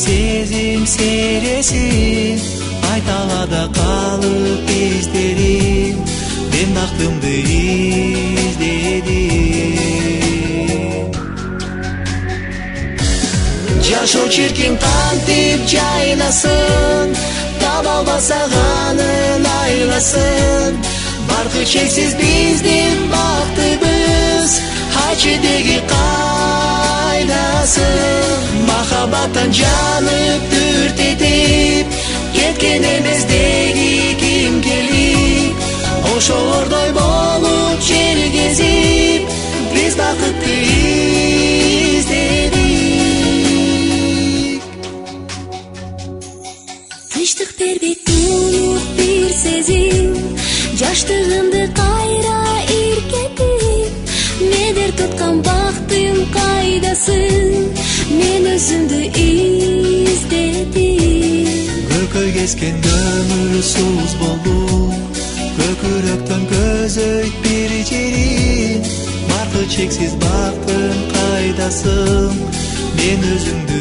сезим сересин айталада калып издерим мен бактымды издедим жашоо чиркин кантип жайнасын таба албасак анын айласын баркы чексиз биздин бактыбыз айтчы деги кайдасын махаббаттан жанып дүртетип кеткен эмес деги ким келип ошолордой болуп жер кезип биз бакытты издедик тынчтык бербейт улук бир сезим жаштыгымды кайра иркетип медер туткан бактым кайдасын мен өзүмдү издедим көкөй кескен көмүрсүз болду көкүрөктөн көзөйт бир жерин баркы чексиз бактым кайдасын мен өзүмдү